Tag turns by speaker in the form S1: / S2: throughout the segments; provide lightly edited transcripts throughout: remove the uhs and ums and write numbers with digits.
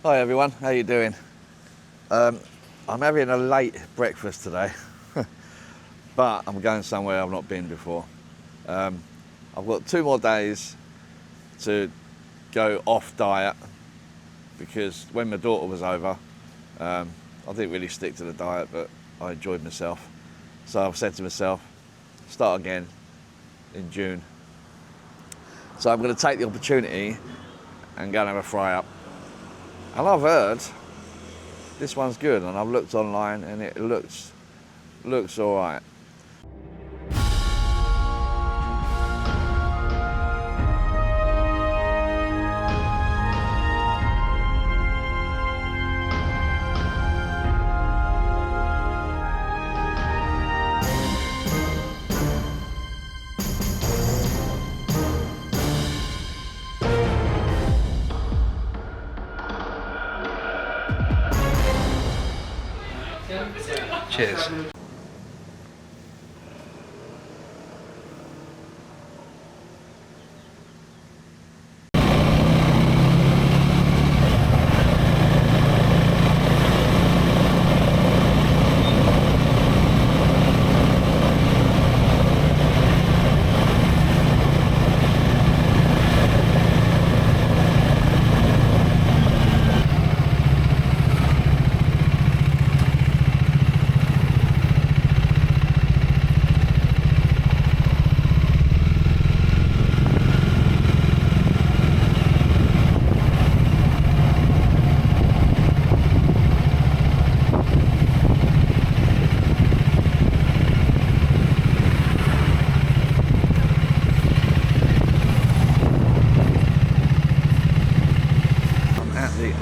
S1: Hi everyone, how you doing? I'm having a late breakfast today, but I'm going somewhere I've not been before. I've got 2 more days to go off diet because when my daughter was over, I didn't really stick to the diet, but I enjoyed myself. So I've said to myself, start again in June. So I'm going to take the opportunity and go and have a fry up. And I've heard this one's good, and I've looked online and it looks all right. Cheers.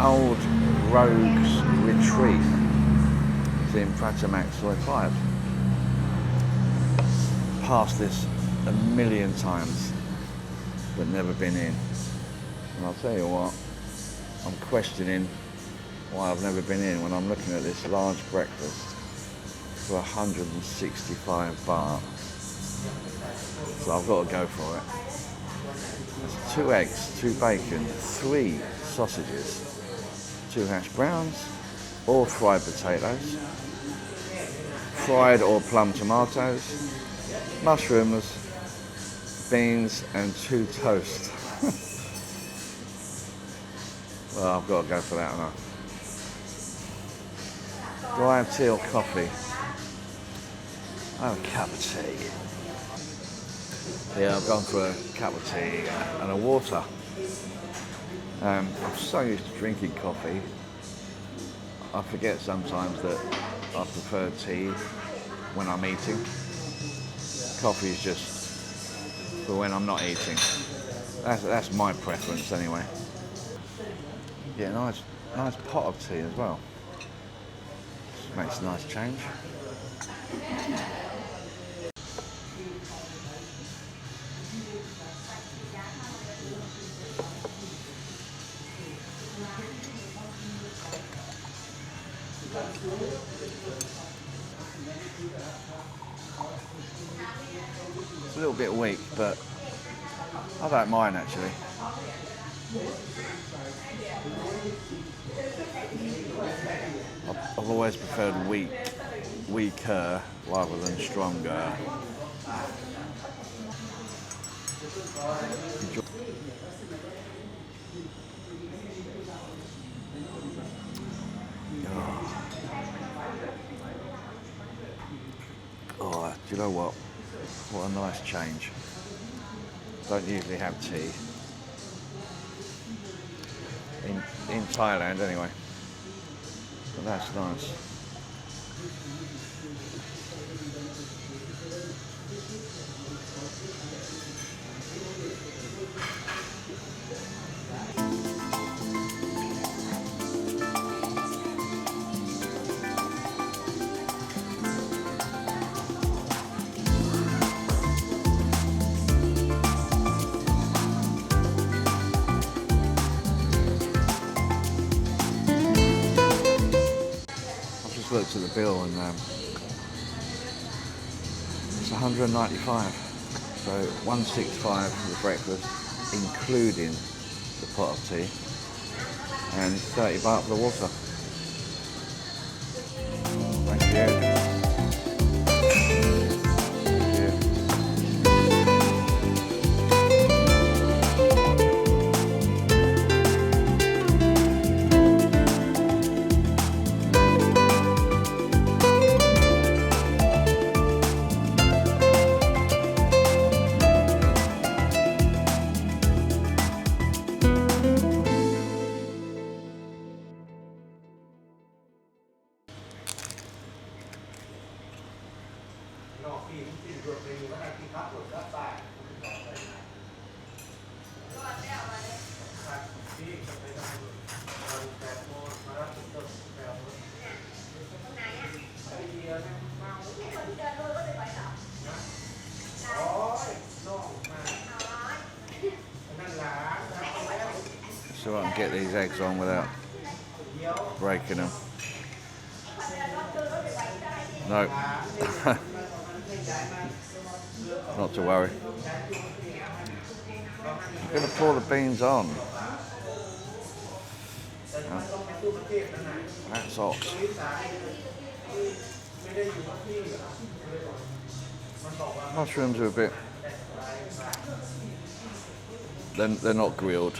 S1: Old Rogues Retreat. It's in Pratimax Soy 5. Passed this a million times, but never been in. And I'll tell you what, I'm questioning why I've never been in when I'm looking at this large breakfast for 165 baht. So I've got to go for it. There's 2 eggs, 2 bacon, 3 sausages, 2 hash browns, or fried potatoes, fried or plum tomatoes, mushrooms, beans, and 2 toast. Well, I've got to go for that now. Do I have tea or coffee? I have a cup of tea. Yeah, I've gone for a cup of tea and a water. I'm so used to drinking coffee, I forget sometimes that I prefer tea when I'm eating. Coffee is just for when I'm not eating. That's my preference anyway. Yeah, nice pot of tea as well. Just makes a nice change. It's a little bit weak, but I don't mind actually. I've always preferred weaker rather than stronger. Oh, do you know what? What a nice change. Don't usually have tea. In Thailand anyway. But that's nice. Looked at the bill and it's 195, so 165 for the breakfast, including the pot of tea. And it's 30 baht for the water. Thank you. So I can get these eggs on without breaking them. No, not to worry. I'm going to pour the beans on. That's hot. Mushrooms are a bit... They're not grilled.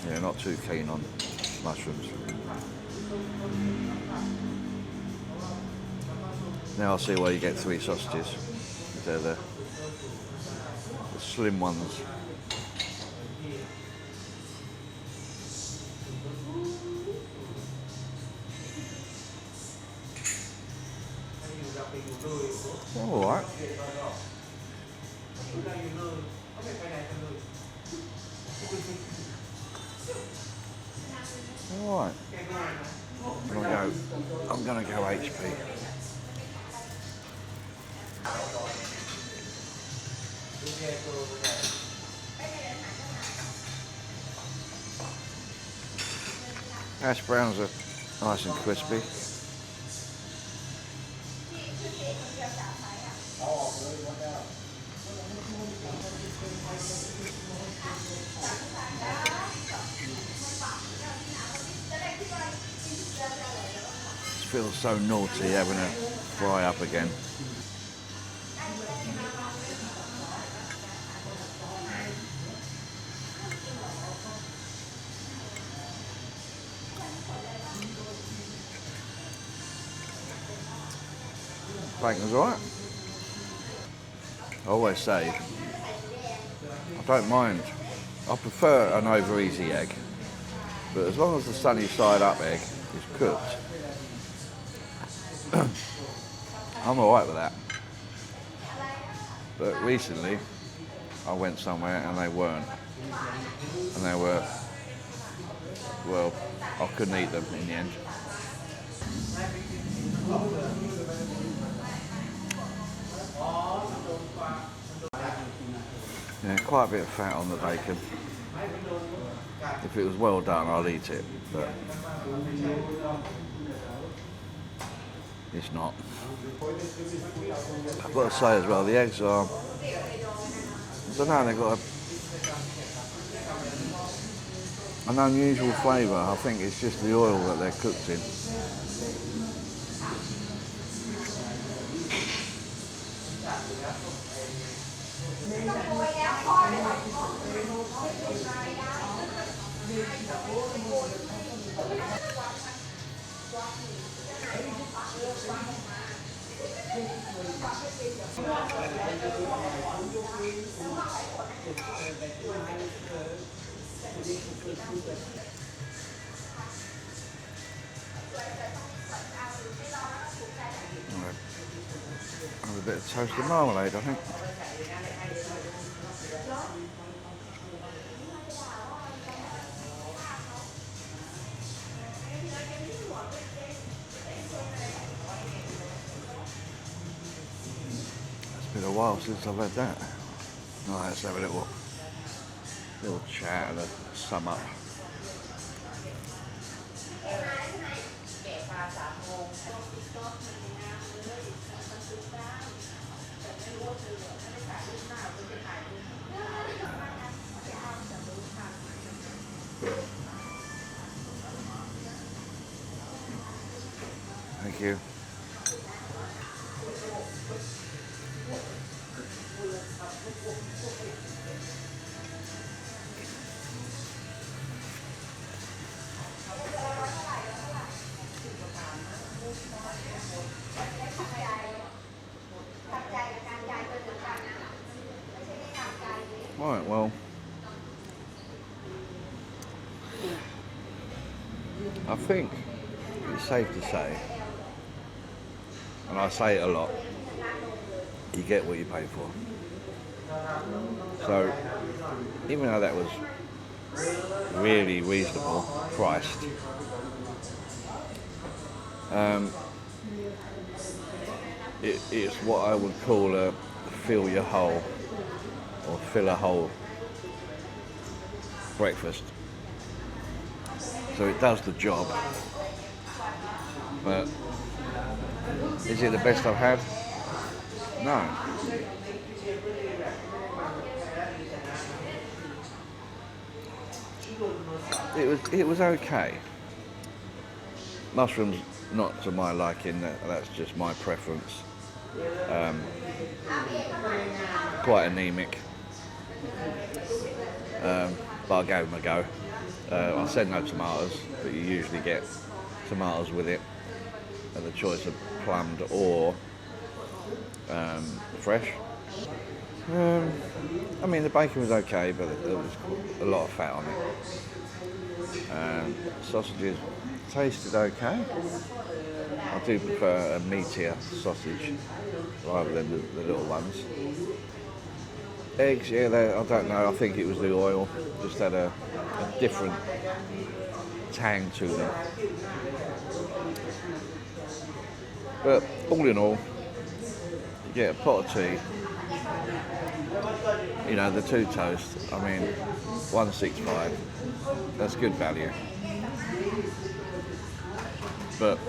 S1: Yeah, not too keen on mushrooms. Now I'll see why you get 3 sausages. They're the slim ones. All right. All right. I'm gonna go HP. Hash browns are nice and crispy. It feels so naughty having to fry up again. Bacon's alright. I always say, I don't mind. I prefer an over easy egg, but as long as the sunny side up egg is cooked, I'm alright with that. But recently, I went somewhere and they weren't. And they were, well, I couldn't eat them in the end. Yeah, quite a bit of fat on the bacon. If it was well done, I'll eat it, but it's not. I've got to say as well, the eggs are, I don't know, they've got an unusual flavour. I think it's just the oil that they're cooked in. Have a bit of toasted marmalade, I think. It's been a while since I've had that. Right, let's have a little chat and a sum up. Thank you. Right, well, I think it's safe to say, and I say it a lot, you get what you pay for. So, even though that was really reasonable priced, it's what I would call a fill your hole or fill a hole breakfast. So it does the job, but is it the best I've had? No. It was okay. Mushrooms not to my liking. That's just my preference. Quite anemic, but I gave them a go. I said no tomatoes, but you usually get tomatoes with it, and the choice of plumbed or fresh. I mean, the bacon was okay, but there was a lot of fat on it. Sausages tasted okay. I do prefer a meatier sausage rather than the little ones. Eggs, yeah, I don't know. I think it was the oil. Just had a different tang to them. But all in all, you get a pot of tea. You know, the two toasts. I mean, 165. That's good value. But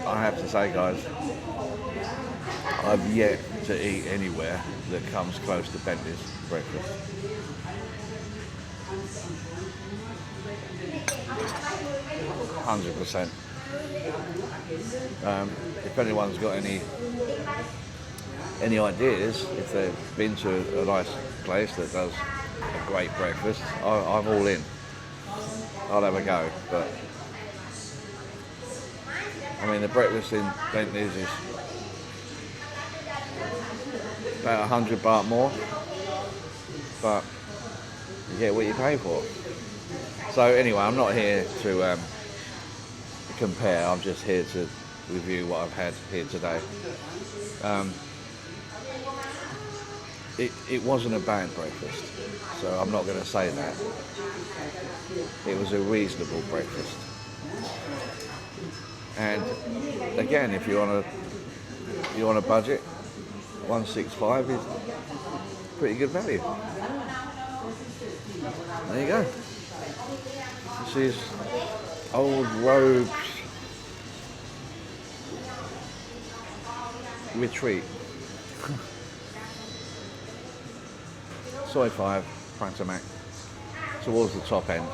S1: I have to say, guys, I've yet to eat anywhere that comes close to Bentley's breakfast. %. If anyone's got any ideas, if they've been to a nice place that does a great breakfast, I'm all in. I'll have a go, but I mean, the breakfast in Bentley's is about £100 more, but you get what you pay for. So anyway, I'm not here to compare. I'm just here to review what I've had here today. It wasn't a bad breakfast, so I'm not going to say that. It was a reasonable breakfast. And again, if you're on a budget, 165 is pretty good value. There you go. This is Old Rogue's Retreat. Soy 5, Prantamac, towards the top end.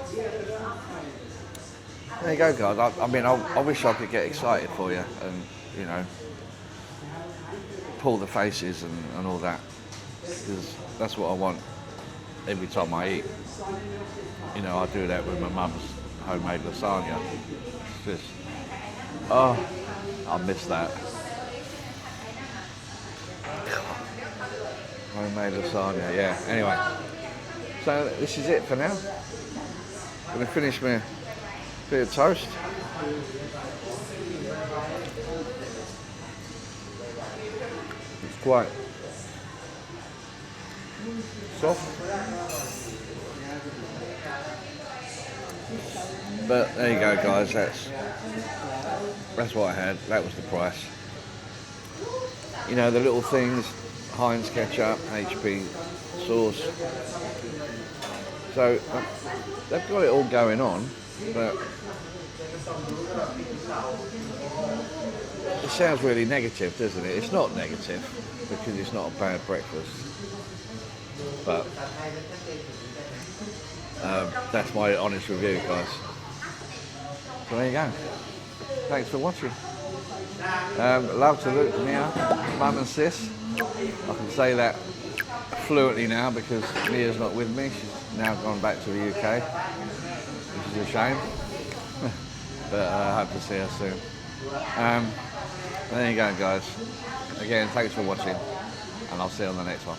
S1: There you go, guys. I mean, I wish I could get excited for you and, you know, pull the faces and all that, because that's what I want every time I eat. You know, I do that with my mum's homemade lasagna. It's just, oh, I miss that. Homemade lasagna, yeah. Anyway, so this is it for now. I'm going to finish my bit of toast. It's quite soft. But there you go, guys. That's what I had. That was the price. You know, the little things, Heinz ketchup, HP sauce. So they've got it all going on, but it sounds really negative, doesn't it? It's not negative because it's not a bad breakfast. But that's my honest review, guys. So there you go. Thanks for watching. Love to look, Mia, mum and sis. I can say that fluently now because Mia's not with me. She's now gone back to the UK, which is a shame. But I hope to see her soon. There you go, guys. Again, thanks for watching, and I'll see you on the next one.